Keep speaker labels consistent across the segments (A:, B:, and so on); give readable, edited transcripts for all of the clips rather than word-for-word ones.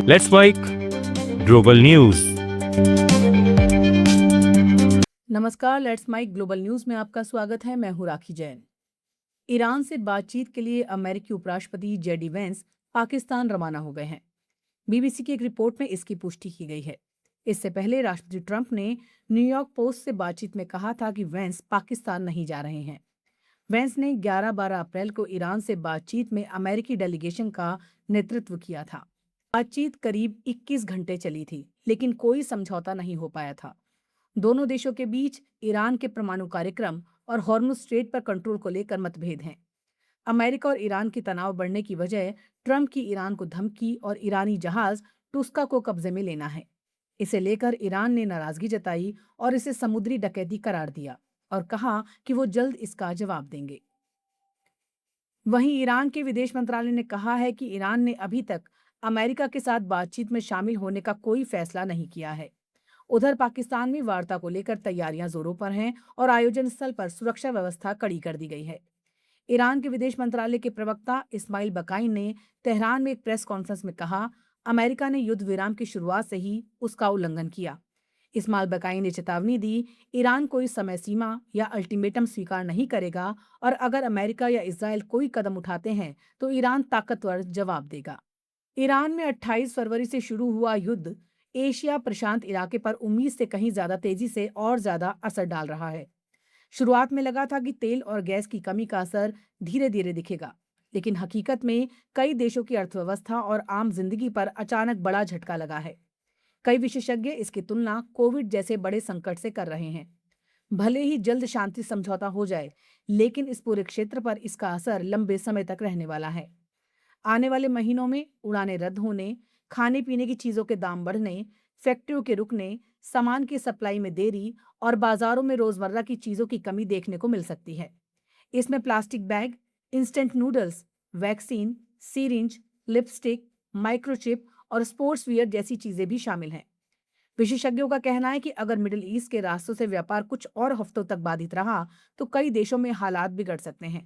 A: Let's bike global news.
B: नमस्कार, let's mic global news में आपका स्वागत है। मैं हूं राखी जैन। ईरान से बातचीत के लिए अमेरिकी उपराष्ट्रपति जेडी वेंस पाकिस्तान रवाना हो गए हैं। बीबीसी की एक रिपोर्ट में इसकी पुष्टि की गई है। इससे पहले राष्ट्रपति ट्रंप ने न्यूयॉर्क पोस्ट से बातचीत में कहा था कि वेंस पाकिस्तान नहीं जा रहे हैं। वेंस ने 11-12 अप्रैल को ईरान से बातचीत में अमेरिकी डेलीगेशन का नेतृत्व किया था। बातचीत करीब 21 घंटे चली थी, लेकिन कोई समझौता नहीं हो पाया था। दोनों देशों के बीच ईरान के परमाणु कार्यक्रम और हॉर्मुज स्ट्रेट पर कंट्रोल को लेकर मतभेद हैं। अमेरिका और ईरान की तनाव बढ़ने की वजह ट्रंप की ईरान को धमकी और ईरानी जहाज टुस्का को कब्जे में लेना है। इसे लेकर ईरान ने नाराजगी जताई और इसे समुद्री डकैती करार दिया और कहा कि वो जल्द इसका जवाब देंगे। वहीं ईरान के विदेश मंत्रालय ने कहा है कि ईरान ने अभी तक अमेरिका के साथ बातचीत में शामिल होने का कोई फैसला नहीं किया है। उधर पाकिस्तान में वार्ता को लेकर तैयारियां जोरों पर हैं और आयोजन स्थल पर सुरक्षा व्यवस्था कड़ी कर दी गई है। ईरान के विदेश मंत्रालय के प्रवक्ता इस्माइल बकाई ने तेहरान में एक प्रेस कॉन्फ्रेंस में कहा, अमेरिका ने युद्ध विराम की शुरुआत से ही उसका उल्लंघन किया। इस्माइल बकाई ने चेतावनी दी, ईरान कोई समय सीमा या अल्टीमेटम स्वीकार नहीं करेगा और अगर अमेरिका या इजराइल कोई कदम उठाते हैं तो ईरान ताकतवर जवाब देगा। ईरान में 28 फरवरी से शुरू हुआ युद्ध एशिया प्रशांत इलाके पर उम्मीद से कहीं ज्यादा तेजी से और ज्यादा असर डाल रहा है। शुरुआत में लगा था कि तेल और गैस की कमी का असर धीरे धीरे दिखेगा, लेकिन हकीकत में कई देशों की अर्थव्यवस्था और आम जिंदगी पर अचानक बड़ा झटका लगा है। कई विशेषज्ञ इसकी तुलना कोविड जैसे बड़े संकट से कर रहे हैं। भले ही जल्द शांति समझौता हो जाए, लेकिन इस पूरे क्षेत्र पर इसका असर लंबे समय तक रहने वाला है। आने वाले महीनों में उड़ानें रद्द होने, खाने पीने की चीजों के दाम बढ़ने, फैक्ट्रियों के रुकने, सामान की सप्लाई में देरी और बाजारों में रोजमर्रा की चीजों की कमी देखने को मिल सकती है। इसमें plastic bag, instant noodles, vaccine, syringe, lipstick, microchip और स्पोर्ट्स वियर जैसी चीजें भी शामिल हैं। विशेषज्ञों का कहना है कि अगर मिडिल ईस्ट के रास्तों से व्यापार कुछ और हफ्तों तक बाधित रहा, तो कई देशों में हालात बिगड़ सकते हैं।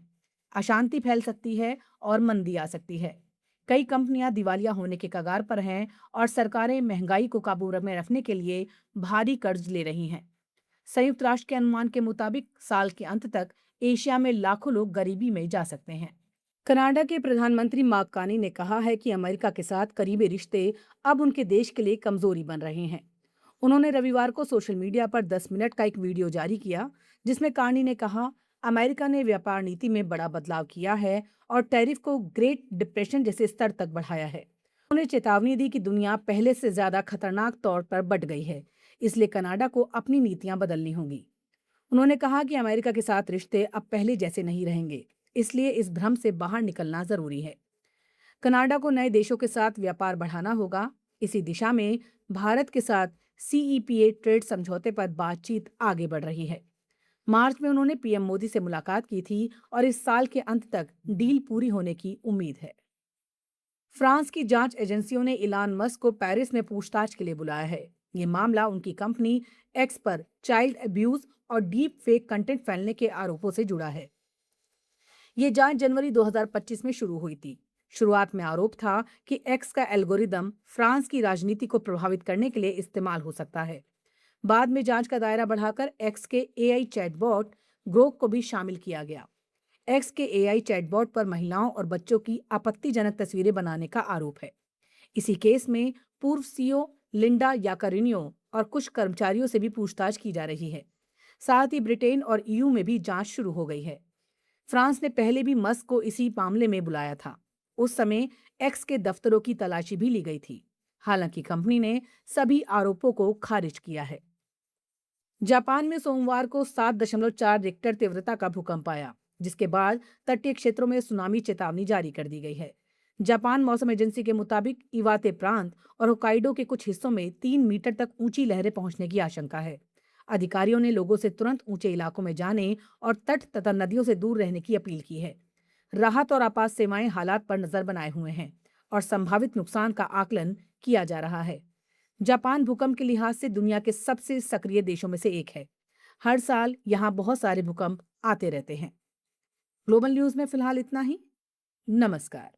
B: अशांति फैल सकती है और मंदी आ सकती है। कई कंपनियां दिवालिया होने के कगार पर हैं और सरकारें महंगाई को काबू में रखने के लिए भारी कर्ज ले रही हैं। संयुक्त राष्ट्र के अनुमान के मुताबिक साल के अंत तक एशिया में लाखों लोग गरीबी में जा सकते हैं। कनाडा के प्रधानमंत्री मार्क कार्नी ने कहा है कि अमेरिका के साथ करीबी रिश्ते अब उनके देश के लिए कमजोरी बन रहे हैं। उन्होंने रविवार को सोशल मीडिया पर 10 मिनट का एक वीडियो जारी किया, जिसमें कार्नी ने कहा, अमेरिका ने व्यापार नीति में बड़ा बदलाव किया है और टैरिफ को ग्रेट डिप्रेशन जैसे स्तर तक बढ़ाया है। उन्होंने चेतावनी दी कि दुनिया पहले से ज्यादा खतरनाक तौर पर बढ़ गई है, इसलिए कनाडा को अपनी नीतियां बदलनी होंगी। उन्होंने कहा कि अमेरिका के साथ रिश्ते अब पहले जैसे नहीं रहेंगे, इसलिए इस भ्रम से बाहर निकलना जरूरी है। कनाडा को नए देशों के साथ व्यापार बढ़ाना होगा। इसी दिशा में भारत के साथ सीईपीए ट्रेड समझौते पर बातचीत आगे बढ़ रही है। मार्च में उन्होंने पीएम मोदी से मुलाकात की थी और इस साल के अंत तक डील पूरी होने की उम्मीद है। फ्रांस की जांच एजेंसियों ने इलान मस्क को पेरिस में पूछताछ के लिए बुलाया है। ये मामला उनकी कंपनी एक्स पर चाइल्ड अब्यूज और डीप फेक कंटेंट फैलने के आरोपों से जुड़ा है। ये जांच जनवरी 2025 में शुरू हुई थी। शुरुआत में आरोप था कि एक्स का एल्गोरिदम फ्रांस की राजनीति को प्रभावित करने के लिए इस्तेमाल हो सकता है। बाद में जांच का दायरा बढ़ाकर एक्स के एआई चैटबॉट ग्रोक को भी शामिल किया गया। एक्स के एआई चैटबॉट पर महिलाओं और बच्चों की आपत्तिजनक तस्वीरें बनाने का आरोप है। इसी केस में पूर्व सीईओ लिंडा याकारिनियो और कुछ कर्मचारियों से भी पूछताछ की जा रही है। साथ ही ब्रिटेन और ईयू में भी जांच शुरू हो गई है। फ्रांस ने पहले भी मस्क को इसी मामले में बुलाया था। उस समय एक्स के दफ्तरों की तलाशी भी ली गई थी। हालांकि कंपनी ने सभी आरोपों को खारिज किया है। जापान में सोमवार को 7.4 रिक्टर तीव्रता का भूकंप आया, जिसके बाद तटीय क्षेत्रों में सुनामी चेतावनी जारी कर दी गई है। जापान मौसम एजेंसी के मुताबिक इवाते प्रांत और होकाइडो के कुछ हिस्सों में 3 मीटर तक ऊंची लहरें पहुंचने की आशंका है। अधिकारियों ने लोगों से तुरंत ऊंचे इलाकों में जाने और तट तथा नदियों से दूर रहने की अपील की है। राहत और आपात सेवाएं हालात पर नजर बनाए हुए हैं और संभावित नुकसान का आकलन किया जा रहा है। जापान भूकंप के लिहाज से दुनिया के सबसे सक्रिय देशों में से एक है। हर साल यहाँ बहुत सारे भूकंप आते रहते हैं। ग्लोबल न्यूज में फिलहाल इतना ही। नमस्कार।